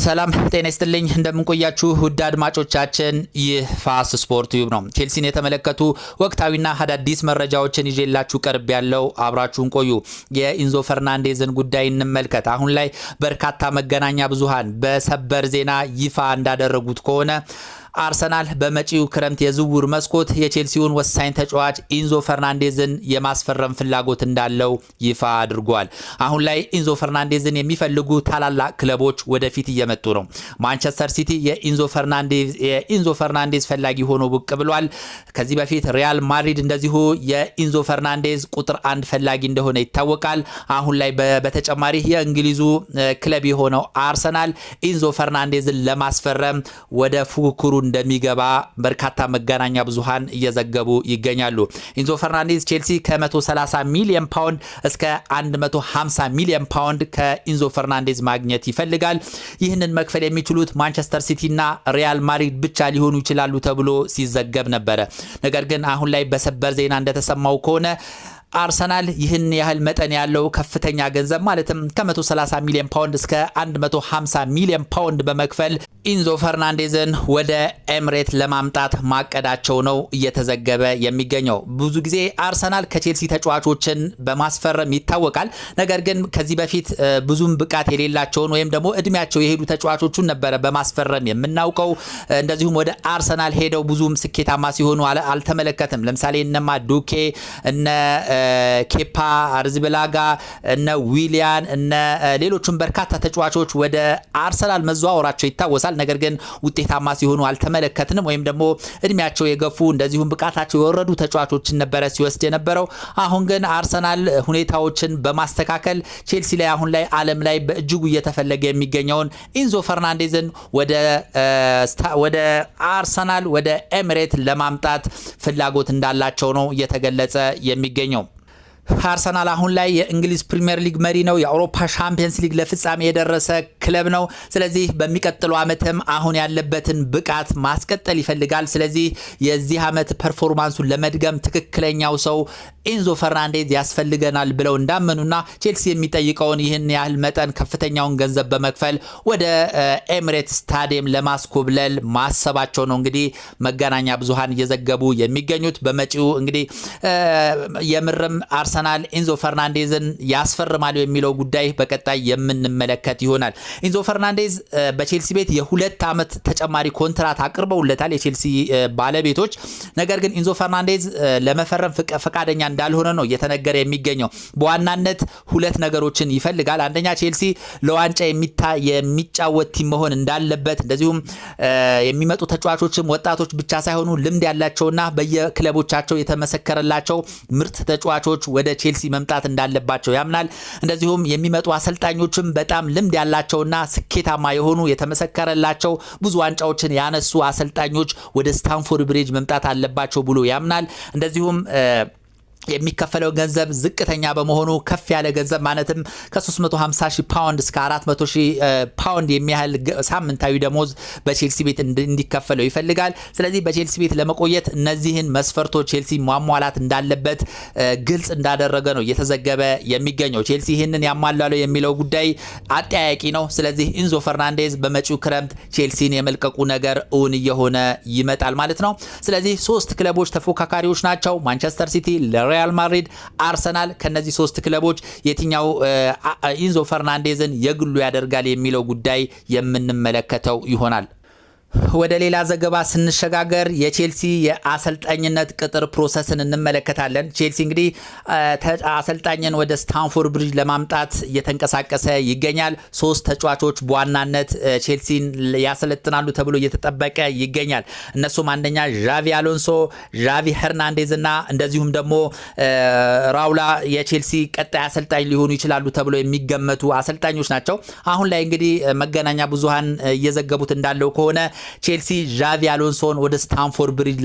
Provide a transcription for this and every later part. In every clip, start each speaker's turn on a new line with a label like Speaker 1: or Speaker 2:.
Speaker 1: ሰላም ጤና ይስጥልኝ እንደምንቆያችሁ ውድ አድማጮቻችን ይህ ፋስ ስፖርት ዩብ ነው። ቼልሲን የተመለከቱ ወቅታዊና አዳዲስ መረጃዎችን ይዤላችሁ ቀርብ ያለው አብራችሁን ቆዩ። የኢንዞ ፈርናንዴዝን ጉዳይ እንመልከት። አሁን ላይ በርካታ መገናኛ ብዙሃን በሰበር ዜና ይፋ እንዳደረጉት ከሆነ አርሰናል በመጪው ክረምት የዝውውር መስኮት የቼልሲውን ወሳኝ ተጫዋች ኢንዞ ፈርናንዴዝን የማስፈረም ፍላጎት እንዳለው ይፋ አድርጓል። አሁን ላይ ኢንዞ ፈርናንዴዝን የሚፈልጉ ታላላቅ ክለቦች ወደፊት እየመጡ ነው። ማንቸስተር ሲቲ የኢንዞ ፈርናንዴዝ ፈላጊ ሆኖ ብቅ ብሏል። ከዚህ በፊት ሪያል ማድሪድ እንደዚሁ የኢንዞ ፈርናንዴዝ ቁጥር 1 ፈላጊ እንደሆነ ይታወቃል። አሁን ላይ በተጨማሪ የእንግሊዙ ክለብ የሆነው አርሰናል ኢንዞ ፈርናንዴዝን ለማስፈረም ወደ ፉክክሩ እንደሚገባ በርካታ መገናኛ ብዙሃን እየዘገቡ ይገኛሉ። ኢንዞ ፈርናንዴዝ ቼልሲ ከ130 ሚሊዮን ፓውንድ እስከ 150 ሚሊዮን ፓውንድ ከኢንዞ ፈርናንዴዝ ማግኘት ይፈልጋል። ይህንን መክፈል የሚችሉት ማንቸስተር ሲቲ እና ሪያል ማድሪድ ብቻ ሊሆኑ ይችላሉ ተብሎ ሲዘገብ ነበረ። ነገር ግን አሁን ላይ በሰበር ዜና እንደተሰማው ከሆነ አርሰናል ይህን ያህል መጠን ያለው ከፍተኛ ገንዘብ ማለትም ከ130 ሚሊዮን ፓውንድ እስከ 150 ሚሊዮን ፓውንድ በመክፈል ኢንዞ ፈርናንዴዝን ወደ ኤምሬት ለማምጣት ማቀዳቸው ነው እየተዘገበ የሚገኘው። ብዙ ጊዜ አርሰናል ከቼልሲ ተጫዋቾችን በማስፈረም ይታወቃል። ነገር ግን ከዚህ በፊት ብዙም ብቃት የሌላቸውን ወይም ደግሞ እድሜያቸው የሄዱ ተጫዋቾችን ነበረ በማስፈረም የምናውቀው። እንደዚሁም ወደ አርሰናል ሄደው ብዙም ስኬታማ ሲሆኑ አልተመለከትም። ለምሳሌ እነ ማዱኬ እነ ኬፓ አርዝብላጋ እነ ዊሊያን እነ ሌሎችም በርካታ ተጫዋቾች ወደ አርሰናል መዘዋወራቸው ይታወሳል። ነገር ግን ውጤታማ ሲሆኑ አልተመለከትንም። ወይም ደግሞ እድሜያቸው የገፉ እንደዚሁም ብቃታቸው የወረዱ ተጫዋቾችን ነበረ ሲወስድ የነበረው። አሁን ግን አርሰናል ሁኔታዎችን በማስተካከል ቼልሲ ላይ አሁን ላይ ዓለም ላይ በእጅጉ እየተፈለገ የሚገኘውን ኢንዞ ፈርናንዴዝን ወደ አርሰናል ወደ ኤሚሬት ለማምጣት ፍላጎት እንዳላቸው ነው እየተገለጸ የሚገኘው። አርሰናል አሁን ላይ የእንግሊዝ ፕሪሚየር ሊግ መሪ ነው። የአውሮፓ ሻምፒየንስ ሊግ ለፍጻሜ የደረሰ ክለብ ነው። ስለዚህ በሚቀጥለው ዓመትም አሁን ያለበትን ብቃት ማስቀጠል ይፈልጋል። ስለዚህ የዚህ ዓመት ፐርፎርማንሱን ለመድገም ትክክለኛው ሰው ኢንዞ ፈርናንዴዝ ያስፈልገናል ብለው እንዳመኑና ቼልሲ የሚጠይቀውን ይህን ያህል መጠን ከፍተኛውን ገንዘብ በመክፈል ወደ ኤሚሬት ስታዲየም ለማስኮብለል ማሰባቸው ነው እንግዲህ መገናኛ ብዙሃን እየዘገቡ የሚገኙት። በመጪው እንግዲህ የምርም አርሰናል ኢንዞ ፈርናንዴዝን ያስፈርማል የሚለው ጉዳይ በቀጣይ የምንመለከት ይሆናል። ኢንዞ ፈርናንዴዝ በቼልሲ ቤት የ2 ዓመት ተጨማሪ ኮንትራት አቅርበውለታል የቼልሲ ባለቤቶች። ነገር ግን ኢንዞ ፈርናንዴዝ ለመፈረም ፈቃደኛ እንዳልሆነ ነው እየተነገረ የሚገኘው። በዋናነት 2 ነገሮችን ይፈልጋል። አንደኛ ቼልሲ ለዋንጫ የሚጫወት ቲም መሆን እንዳለበት፣ እንደዚሁም የሚመጡ ተጫዋቾችም ወጣቶች ብቻ ሳይሆኑ ልምድ ያላቸውና በየክለቦቻቸው የተመሰከረላቸው ምርጥ ተጫዋቾች ወደ ቼልሲ መምጣት እንዳለባቸው ያምናል። እንደዚሁም የሚመጡ አሰልጣኞችም በጣም ልምድ ያላቸውና ስኬታማ የሆኑ የተመሰከረላቸው ብዙ ዋንጫዎችን ያነሱ አሰልጣኞች ወደ ስታንፎርድ ብሪጅ መምጣት አለባቸው ብሎ ያምናል። እንደዚሁም የሚከፈለው ገንዘብ ዝቅተኛ በመሆኑ ከፍ ያለ ገንዘብ ማለትም ከ350,000 ፓውንድ እስከ 400,000 ፓውንድ የሚያህል ሳምንታዊ ደሞዝ በቼልሲ ቤት እንዲከፈለው ይፈልጋል። ስለዚህ በቼልሲ ቤት ለመቆየት እነዚህን መስፈርቶች ቼልሲ ማሟላት እንዳለበት ግልጽ እንዳደረገ ነው እየተዘገበ የሚገኘው። ቼልሲ ይህንን ያሟላለው የሚለው ጉዳይ አጠያያቂ ነው። ስለዚህ ኢንዞ ፈርናንዴዝ በመጪው ክረምት ቼልሲን የመልቀቁ ነገር እውን እየሆነ ይመጣል ማለት ነው። ስለዚህ 3 ክለቦች ተፎካካሪዎች ናቸው። ማንቸስተር ሲቲ፣ ሪያል ማድሪድ፣ አርሰናል። ከነዚህ 3 ክለቦች የትኛው ኢንዞ ፈርናንዴዝን የግሉ ያደርጋል የሚለው ጉዳይ የምንመለከተው ይሆናል። ወደ ሌላ ዘገባ ስንሸጋገር የቼልሲ የአሰልጣኝነት ቅጥር ፕሮሰስን እንመለከታለን። ቼልሲ እንግዲህ አሰልጣኝን ወደ ስታንፎርድ ብሪጅ ለማምጣት እየተንቀሳቀሰ ይገኛል። 3 ተጫዋቾች በዋናነት ቼልሲን ያሰለጥናሉ ተብሎ እየተጠበቀ ይገኛል። እነሱም አንደኛ ዣቪ አሎንሶ፣ ዣቪ ሄርናንዴዝ እና እንደዚሁም ደግሞ ራውላ የቼልሲ ቀጣይ አሰልጣኝ ሊሆኑ ይችላሉ ተብሎ የሚገመቱ አሰልጣኞች ናቸው። አሁን ላይ እንግዲህ መገናኛ ብዙሃን እየዘገቡት እንዳለው ከሆነ ቼልሲ ዣቪ አሎንሶን ወደ ስታንፎርድ ብሪጅ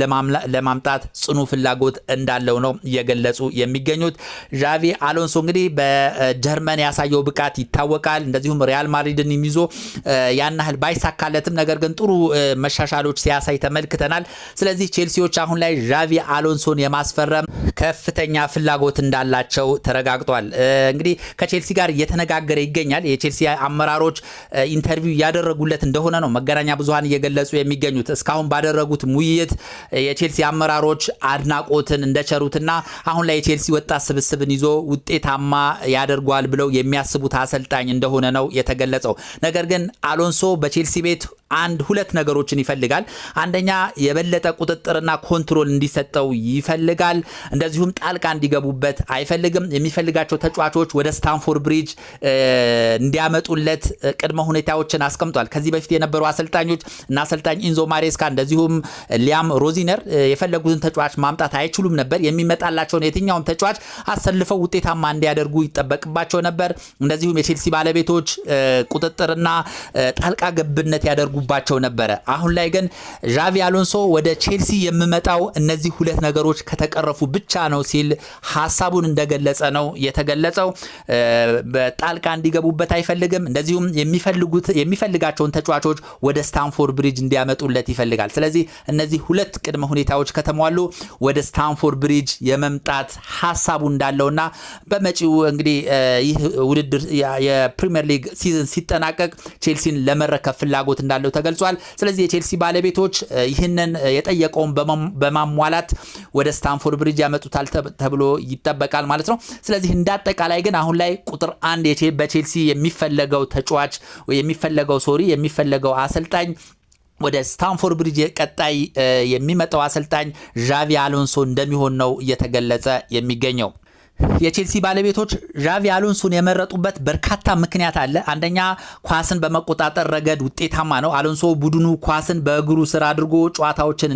Speaker 1: ለማምጣት ጽኑ ፍላጎት እንዳለው ነው እየገለጹ የሚገኙት። ዣቪ አሎንሶ እንግዲህ በጀርመን ያሳየው ብቃት ይታወቃል። እንደዚሁም ሪያል ማድሪድን ይዞ ያን ያህል ባይሳካለትም ነገር ግን ጥሩ መሻሻሎች ሲያሳይ ተመልክተናል። ስለዚህ ቼልሲዎች አሁን ላይ ዣቪ አሎንሶን የማስፈረም ከፍተኛ ፍላጎት እንዳላቸው ተረጋግጧል። እንግዲህ ከቼልሲ ጋር እየተነጋገረ ይገኛል። የቼልሲ አመራሮች ኢንተርቪው ያደረጉለት እንደሆነ ነው መገናኛ ብዙሃን እየገለጹ የሚገኙት። እስካሁን ባደረጉት ውይይት የቼልሲ አመራሮች አድናቆትን እንደቸሩትና አሁን ላይ የቼልሲ ወጣት ስብስብን ይዞ ውጤታማ ያደርጓል ብለው የሚያስቡት አሰልጣኝ እንደሆነ ነው የተገለጸው። ነገር ግን አሎንሶ በቼልሲ ቤት ሁለት ነገሮችን ይፈልጋል። አንደኛ የበለጠ ቁጥጥርና ኮንትሮል እንዲሰጠው ይፈልጋል። እንደዚሁም ጣልቃ እንዲገቡበት አይፈልግም። የሚፈልጋቸው ተጫዋቾች ወደ ስታንፎርድ ብሪጅ እንዲያመጡለት ቅድመ ሁኔታዎችን አስቀምጧል። ከዚህ በፊት የነበሩ አሰልጣኞች እና አሰልጣኝ ኢንዞ ማሬስካ እንደዚሁም ሊያም ሮዚነር የፈለጉትን ተጫዋች ማምጣት አይችሉም ነበር። የሚመጣላቸውን የትኛውም ተጫዋች አሰልፈው ውጤታማ እንዲያደርጉ ይጠበቅባቸው ነበር። እንደዚሁም የቼልሲ ባለቤቶች ቁጥጥርና ጣልቃ ገብነት ያደርጉባቸው ነበረ። አሁን ላይ ግን ዣቪ አሎንሶ ወደ ቼልሲ የሚመጣው እነዚህ ሁለት ነገሮች ከተቀረፉ ብቻ ነው ሲል ሐሳቡን እንደገለጸ ነው የተገለጸው። በጣልቃ እንዲገቡበት አይፈልግም። እንደዚሁም የሚፈልጋቸውን ተጫዋቾች ወደ ስታንፎርድ ብሪጅ እንዲያመጡለት ይፈልጋል። ስለዚህ እነዚህ ሁለት ቅድመ ሁኔታዎች ከተሟሉ ወደ ስታንፎርድ ብሪጅ የመምጣት ሐሳቡ እንዳለውና በመጪው እንግዲህ ይህ ውድድር የፕሪሚየር ሊግ ሲዝን ሲጠናቀቅ ቼልሲን ለመረከብ ፍላጎት እንዳለው ተገልጿል። ስለዚህ የቼልሲ ባለቤቶች ይህንን የጠየቀውን በማሟላት ወደ ስታንፎርድ ብሪጅ ያመጡታል ተብሎ ይጠበቃል ማለት ነው። ስለዚህ እንዳጠቃላይ ግን አሁን ላይ ቁጥር 1 በቼልሲ የሚፈለገው ተጫዋች ወይ የሚፈለገው አሰልጣኝ ወደ ስታንፎርድ ብሪጅ ቀጣይ የሚመጣው አሰልጣኝ ዣቪ አሎንሶ እንደሚሆን ነው እየተገለጸ የሚገኘው። የቼልሲ ባለቤቶች ዣቪ አሎንሶን የመረጡበት በርካታ ምክንያት አለ። አንደኛ ኳስን በመቆጣጠር ረገድ ውጤታማ ነው። አሎንሶ ቡድኑ ኳስን በእግሩ ስር አድርጎ ጨዋታዎችን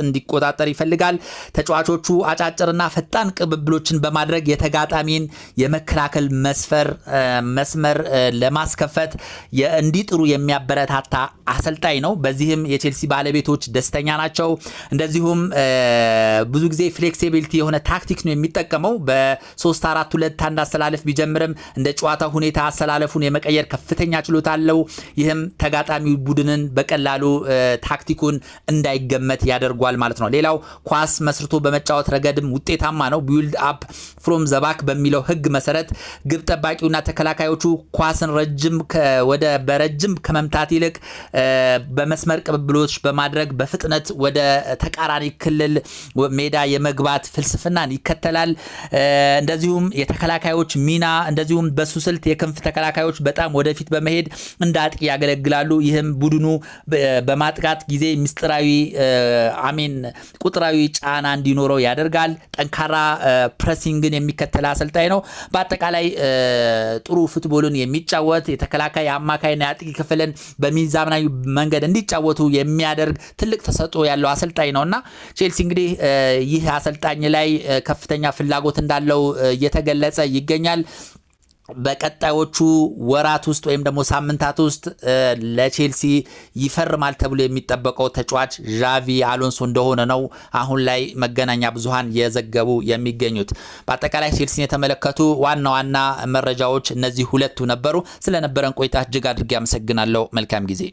Speaker 1: እንዲቆጣጠር ይፈልጋል። ተጫዋቾቹ አጫጭርና ፈጣን ቅብብሎችን በማድረግ የተጋጣሚን የመከላከል መስመር ለማስከፈት እንዲጥሩ የሚያበረታታ አሰልጣኝ ነው። በዚህም የቼልሲ ባለቤቶች ደስተኛ ናቸው። እንደዚሁም ብዙ ጊዜ ፍሌክሲቢሊቲ የሆነ ታክቲክ ነው የሚጠቀመው። በ3-4-2 አንድ አሰላለፍ ቢጀምርም እንደ ጨዋታ ሁኔታ አሰላለፉን የመቀየር ከፍተኛ ችሎታ አለው። ይህም ተጋጣሚው ቡድንን በቀላሉ ታክቲኩን እንዳይገመት ያደርጓል ማለት ነው። ሌላው ኳስ መስርቶ በመጫወት ረገድም ውጤታማ ነው። ቢልድ አፕ ፍሮም ዘ ባክ በሚለው ህግ መሰረት ግብ ጠባቂውና ተከላካዮቹ ኳስን በረጅም ከመምታት ይልቅ በመስመር ቅብብሎች በማድረግ በፍጥነት ወደ ተቃራኒ ክልል ሜዳ የመግባት ፍልስፍናን ይከተላል። እንደዚሁም የተከላካዮች ሚና እንደዚሁም በሱ ስልት የክንፍ ተከላካዮች በጣም ወደፊት በመሄድ እንደ አጥቂ ያገለግላሉ። ይህም ቡድኑ በማጥቃት ጊዜ ቁጥራዊ ጫና እንዲኖረው ያደርጋል። ጠንካራ ፕሬሲንግን የሚከተል አሰልጣኝ ነው። በአጠቃላይ ጥሩ ፉትቦልን የሚጫወት የተከላካይ አማካይና የአጥቂ ክፍልን በሚዛናዊ መንገድ እንዲጫወቱ የሚያደርግ ትልቅ ተሰጥኦ ያለው አሰልጣኝ ነውና ቼልሲ እንግዲህ ይህ አሰልጣኝ ላይ ከፍተኛ ፍላጎት እንዳለው እየተገለጸ ይገኛል። በቀጣዮቹ ወራት ውስጥ ወይም ደግሞ ሳምንታት ውስጥ ለቼልሲ ይፈርማል ተብሎ የሚጠበቀው ተጫዋች ዣቪ አሎንሶ እንደሆነ ነው አሁን ላይ መገናኛ ብዙሃን የዘገቡ የሚገኙት። በአጠቃላይ ቼልሲን የተመለከቱ ዋና መረጃዎች እነዚህ ሁለቱ ነበሩ። ስለነበረን ቆይታ እጅግ አድርጌ አመሰግናለሁ። መልካም ጊዜ